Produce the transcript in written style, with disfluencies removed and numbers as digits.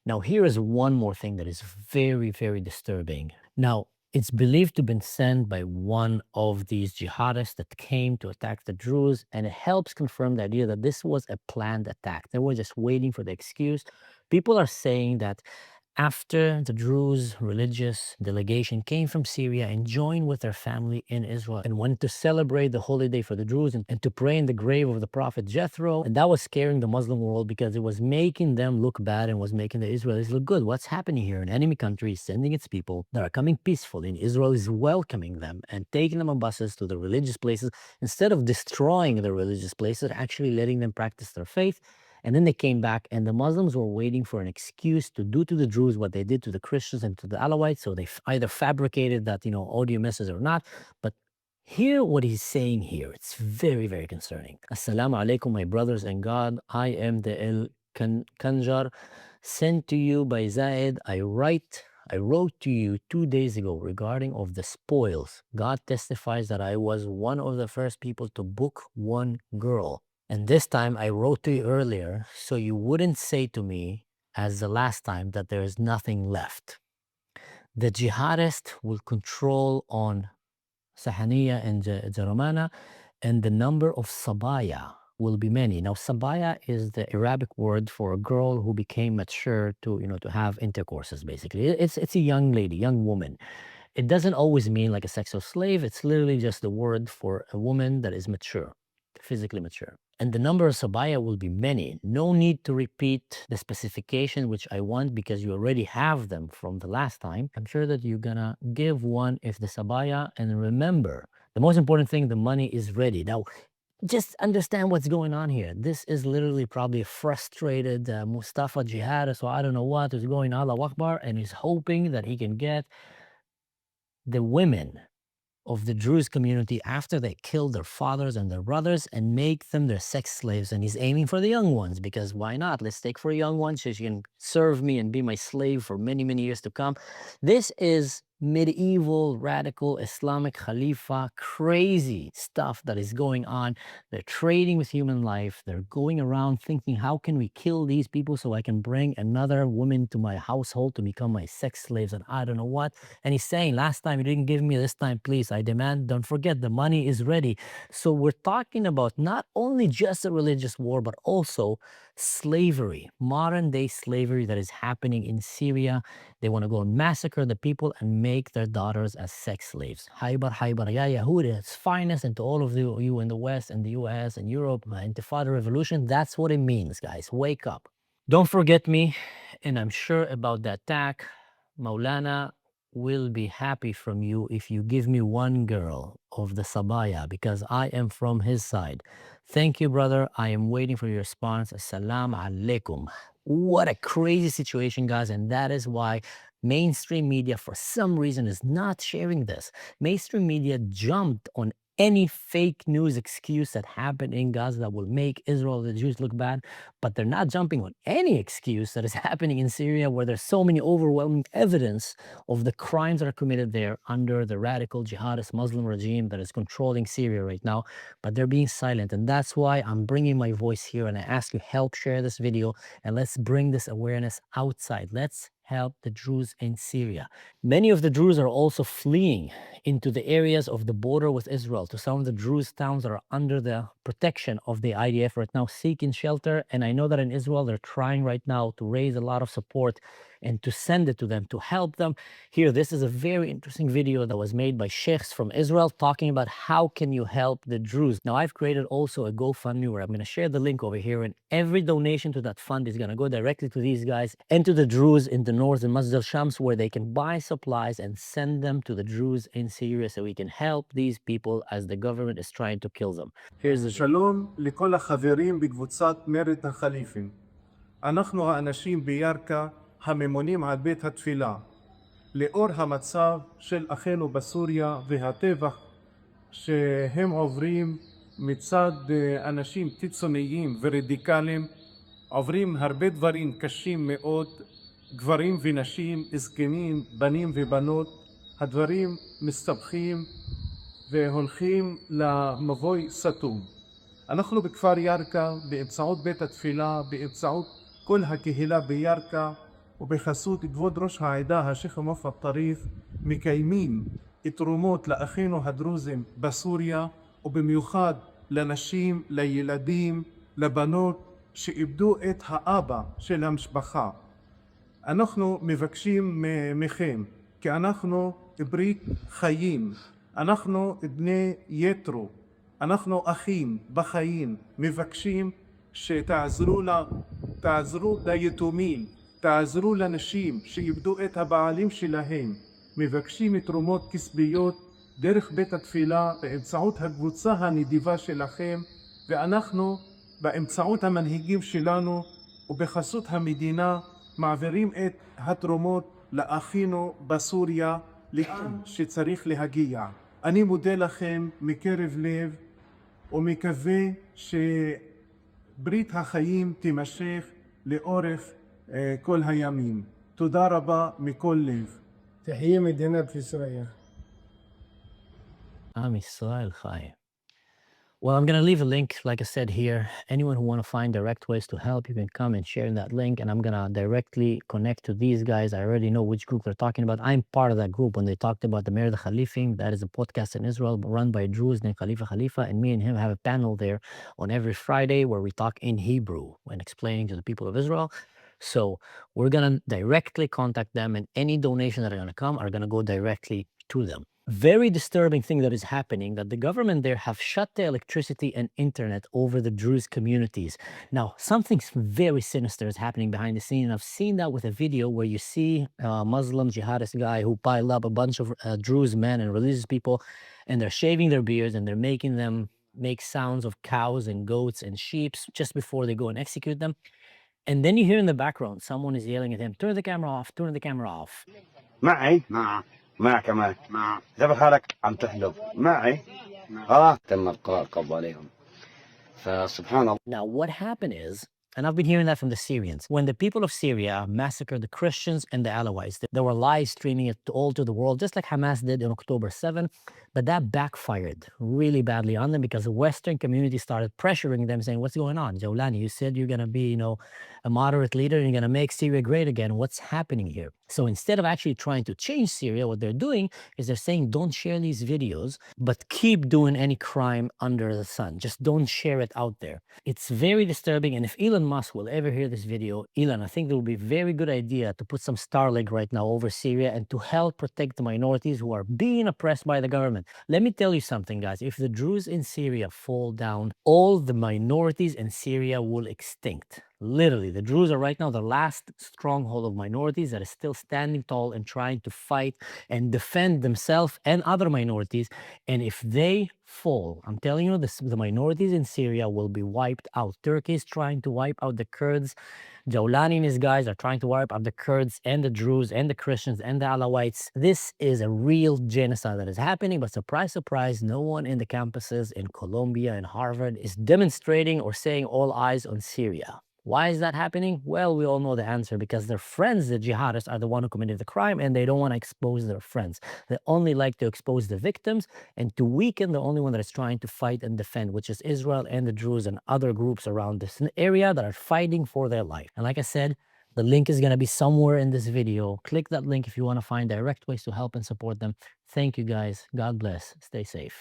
Now, here is one more thing that is very, very disturbing. Now, it's believed to have been sent by one of these jihadists that came to attack the Druze, and it helps confirm the idea that this was a planned attack. They were just waiting for the excuse. People are saying that after the Druze religious delegation came from Syria and joined with their family in Israel and went to celebrate the holiday for the Druze and to pray in the grave of the prophet Jethro. And that was scaring the Muslim world because it was making them look bad and was making the Israelis look good. What's happening here? An enemy country is sending its people that are coming peacefully, and Israel is welcoming them and taking them on buses to the religious places. Instead of destroying the religious places, actually letting them practice their faith. And then they came back, and the Muslims were waiting for an excuse to do to the Druze what they did to the Christians and to the Alawites. So they either fabricated that, audio message or not. But hear what he's saying here. It's very, very concerning. Assalamu alaikum, my brothers in God. I am the El Kanjar sent to you by Zaid. I wrote to you 2 days ago regarding of the spoils. God testifies that I was one of the first people to book one girl. And this time I wrote to you earlier, so you wouldn't say to me, as the last time, that there is nothing left. The jihadist will control on Sahaniya and Jaramana, and the number of sabaya will be many. Now, sabaya is the Arabic word for a girl who became mature to have intercourses, basically. It's a young lady, young woman. It doesn't always mean like a sexual slave. It's literally just the word for a woman that is mature, physically mature. And the number of sabaya will be many. No need to repeat the specification, which I want because you already have them from the last time. I'm sure that you're gonna give one if the sabaya, and remember, the most important thing, the money is ready. Now, just understand what's going on here. This is literally probably a frustrated Mustafa jihadist, or I don't know what is going on, Allahu Akbar, and he's hoping that he can get the women of the Druze community after they kill their fathers and their brothers and make them their sex slaves. And he's aiming for the young ones because why not? Let's take for a young one so she can serve me and be my slave for many, many years to come. This is medieval, radical, Islamic Khalifa, crazy stuff that is going on. They're trading with human life. They're going around thinking, how can we kill these people so I can bring another woman to my household to become my sex slaves and I don't know what. And he's saying, last time you didn't give me, this time, please, I demand, don't forget, the money is ready. So we're talking about not only just a religious war, but also slavery, modern day slavery that is happening in Syria. They want to go and massacre the people and make their daughters as sex slaves. Haybar, ya Yahud, its finest, and to all of you in the West and the US and Europe, Intifada revolution, that's what it means, guys. Wake up. Don't forget me, and I'm sure about the attack. Maulana will be happy from you if you give me one girl of the Sabaya, because I am from his side. Thank you, brother. I am waiting for your response. Assalamu alaikum. What a crazy situation, guys. And that is why mainstream media, for some reason, is not sharing this. Mainstream media jumped on any fake news excuse that happened in Gaza that will make Israel, the Jews, look bad. But they're not jumping on any excuse that is happening in Syria, where there's so many overwhelming evidence of the crimes that are committed there under the radical jihadist Muslim regime that is controlling Syria right now. But they're being silent. And that's why I'm bringing my voice here. And I ask you, help share this video and let's bring this awareness outside. Let's help the Druze in Syria. Many of the Druze are also fleeing into the areas of the border with Israel, to some of the Druze towns that are under the protection of the IDF right now, seeking shelter. And I know that in Israel, they're trying right now to raise a lot of support and to send it to them, to help them. Here, this is a very interesting video that was made by sheikhs from Israel talking about how can you help the Druze. Now, I've created also a GoFundMe where I'm going to share the link over here, and every donation to that fund is going to go directly to these guys and to the Druze in the north in Masjid al-Shams, where they can buy supplies and send them to the Druze in Syria so we can help these people as the government is trying to kill them. Here's the שלום לכל החברים בקבוצת מרד החליפים. אנחנו האנשים בירכא הממונים על בית התפילה. לאור המצב של אחינו בסוריה והטבח שהם עוברים מצד אנשים קיצוניים ורדיקליים, עוברים הרבה דברים קשים מאוד, גברים ונשים, זקנים, בנים ובנות, הדברים מסתבכים והולכים למבוי סתום. אנחנו בכפר ירכא, באמצעות בית התפילה, באמצעות כל הקהילה בירכא ובחסות כבוד ראש העדה השייח' מואפק טריף מקיימים תרומות לאחינו הדרוזים בסוריה, ובמיוחד לנשים, לילדים, לבנות שאיבדו את האבא של המשפחה. אנחנו מבקשים מכם, כי אנחנו ברית חיים, אנחנו בני יתרו, אנחנו אחים בחיים, מבקשים תעזרו ליתומים, תעזרו לנשים שאיבדו את הבעלים שלהם, מבקשים תרומות כספיות דרך בית התפילה באמצעות הקבוצה הנדיבה שלכם, ואנחנו באמצעות המנהיגים שלנו ובחסות המדינה מעבירים את התרומות לאחינו בסוריה לאן שצריך להגיע. אני מודה לכם מקרב לב ומקווה שברית החיים תימשך לאורך כל הימים. תודה רבה מכל לב. تحية مدينة في سوريا. Am Israel Chai. Well, I'm going to leave a link, like I said here. Anyone who want to find direct ways to help, you can come and share that link. And I'm going to directly connect to these guys. I already know which group they're talking about. I'm part of that group when they talked about the Mayor of the Khalifing. That is a podcast in Israel run by a Druze named Khalifa. And me and him have a panel there on every Friday where we talk in Hebrew when explaining to the people of Israel. So we're going to directly contact them, and any donation that are going to come are going to go directly to them. Very disturbing thing that is happening, that the government there have shut the electricity and internet over the Druze communities. Now, something very sinister is happening behind the scene. And I've seen that with a video where you see a Muslim jihadist guy who piled up a bunch of Druze men and religious people, and they're shaving their beards and they're making them make sounds of cows and goats and sheep just before they go and execute them. And then you hear in the background, someone is yelling at him, turn the camera off, turn the camera off. معي مع كمان ذبح لك عم تحلب معي تم القبض عليهم فسبحان الله. Now, what happened is, and I've been hearing that from the Syrians, when the people of Syria massacred the Christians and the Alawites, they were live streaming it all to the world, just like Hamas did on October 7. But that backfired really badly on them because the Western community started pressuring them, saying, what's going on? Jawlani, you said you're going to be, a moderate leader and you're going to make Syria great again. What's happening here? So instead of actually trying to change Syria, what they're doing is they're saying, don't share these videos, but keep doing any crime under the sun. Just don't share it out there. It's very disturbing. And if Elon Musk will ever hear this video, Elon, I think it would be a very good idea to put some Starlink right now over Syria and to help protect the minorities who are being oppressed by the government. Let me tell you something, guys. If the Druze in Syria fall down, all the minorities in Syria will extinct. Literally, the Druze are right now the last stronghold of minorities that is still standing tall and trying to fight and defend themselves and other minorities. And if they fall, I'm telling you, the minorities in Syria will be wiped out. Turkey is trying to wipe out the Kurds. Jawlani and his guys are trying to wipe out the Kurds and the Druze and the Christians and the Alawites. This is a real genocide that is happening, but surprise, surprise, no one in the campuses in Columbia and Harvard is demonstrating or saying all eyes on Syria. Why is that happening? Well, we all know the answer, because their friends, the jihadists, are the one who committed the crime, and they don't want to expose their friends. They only like to expose the victims and to weaken the only one that is trying to fight and defend, which is Israel and the Druze and other groups around this area that are fighting for their life. And like I said, the link is going to be somewhere in this video. Click that link if you want to find direct ways to help and support them. Thank you, guys. God bless. Stay safe.